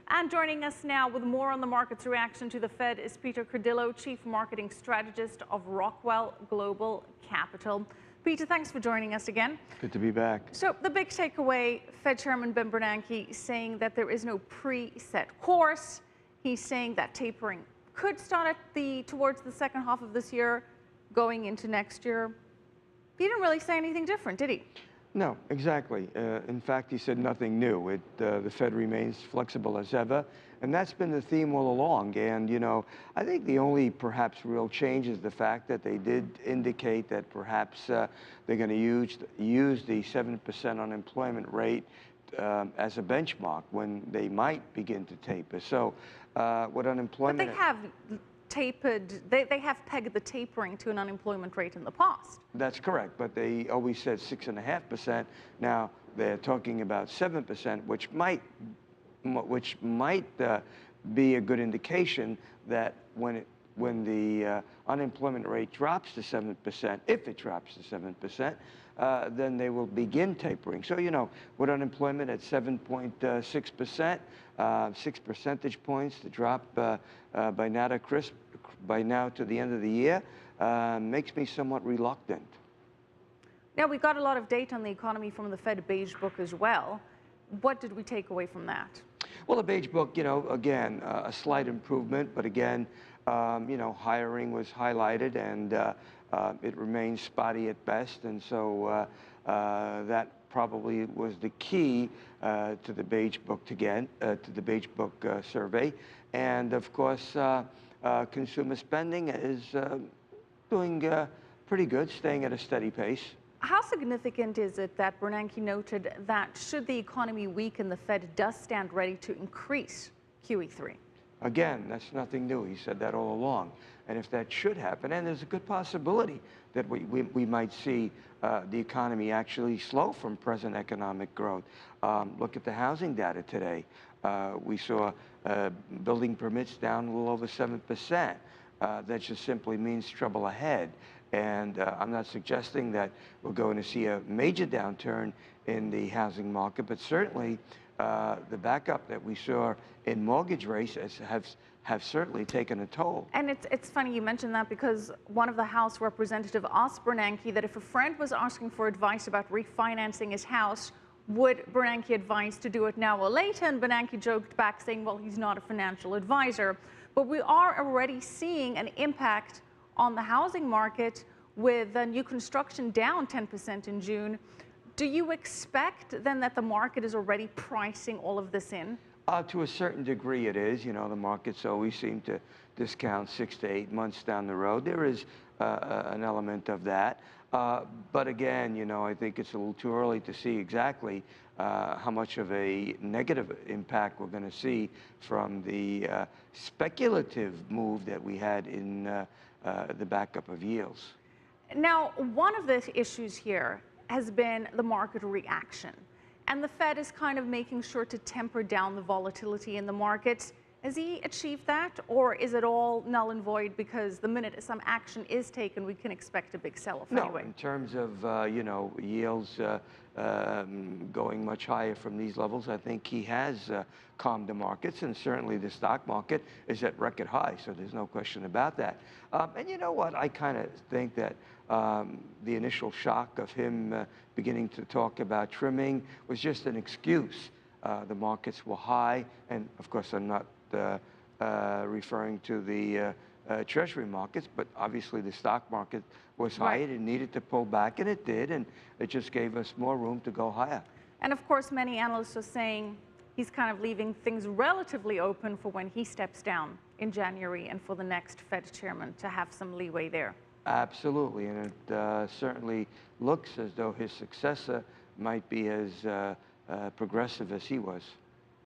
And joining us now with more on the market's reaction to the Fed is Peter Cardillo, Chief Marketing Strategist of Rockwell Global Capital. Peter, thanks for joining us again. Good to be back. So the big takeaway, Fed Chairman Ben Bernanke saying that there is no preset course. He's saying that tapering could start at towards the second half of this year, going into next year. He didn't really say anything different, did he? No, exactly. In fact, he said nothing new. The Fed remains flexible as ever, and that's been the theme all along. And, you know, I think the only perhaps real change is the fact that they did indicate that perhaps they're going to use the 7% unemployment rate as a benchmark when they might begin to taper. So with unemployment... But they have tapered, they have pegged the tapering to an unemployment rate in the past. That's correct, but they always said 6.5%. Now they're talking about 7%, which might be a good indication that when the unemployment rate drops to 7%, if it drops to 7%, then they will begin tapering. So, you know, with unemployment at 7.6%, 6 percentage points to drop by now to the end of the year makes me somewhat reluctant. Now, we got a lot of data on the economy from the Fed Beige Book as well. What did we take away from that? Well, the Beige Book, you know, again, a slight improvement, but again, you know, hiring was highlighted and it remains spotty at best. And so that probably was the key to the Beige Book survey. And of course, consumer spending is doing pretty good, staying at a steady pace. How significant is it that Bernanke noted that should the economy weaken, the Fed does stand ready to increase QE3? Again, that's nothing new. He said that all along. And if that should happen, and there's a good possibility that we might see the economy actually slow from present economic growth. Look at the housing data today. We saw building permits down a little over 7%. That just simply means trouble ahead. And I'm not suggesting that we're going to see a major downturn in the housing market, but certainly the backup that we saw in mortgage rates have certainly taken a toll. And it's funny you mentioned that, because one of the House representatives asked Bernanke that if a friend was asking for advice about refinancing his house, would Bernanke advise to do it now or later? And Bernanke joked back saying, well, he's not a financial advisor. But we are already seeing an impact on the housing market with new construction down 10% in June. Do you expect then that the market is already pricing all of this in? To a certain degree it is. You know, the markets always seem to discount 6 to 8 months down the road. There is an element of that. But again, you know, I think it's a little too early to see exactly how much of a negative impact we're going to see from the speculative move that we had in the backup of yields. Now, one of the issues here has been the market reaction. And the Fed is kind of making sure to temper down the volatility in the markets. Has he achieved that, or is it all null and void because the minute some action is taken, we can expect a big sell-off anyway? No, in terms of, you know, yields going much higher from these levels, I think he has calmed the markets, and certainly the stock market is at record high, so there's no question about that. And you know what, I kind of think that the initial shock of him beginning to talk about trimming was just an excuse. The markets were high, and of course I'm not referring to the Treasury markets, but obviously the stock market was high. Right. It needed to pull back, and it did, and it just gave us more room to go higher. And of course, many analysts are saying he's kind of leaving things relatively open for when he steps down in January and for the next Fed chairman to have some leeway there. Absolutely, and it certainly looks as though his successor might be as progressive as he was.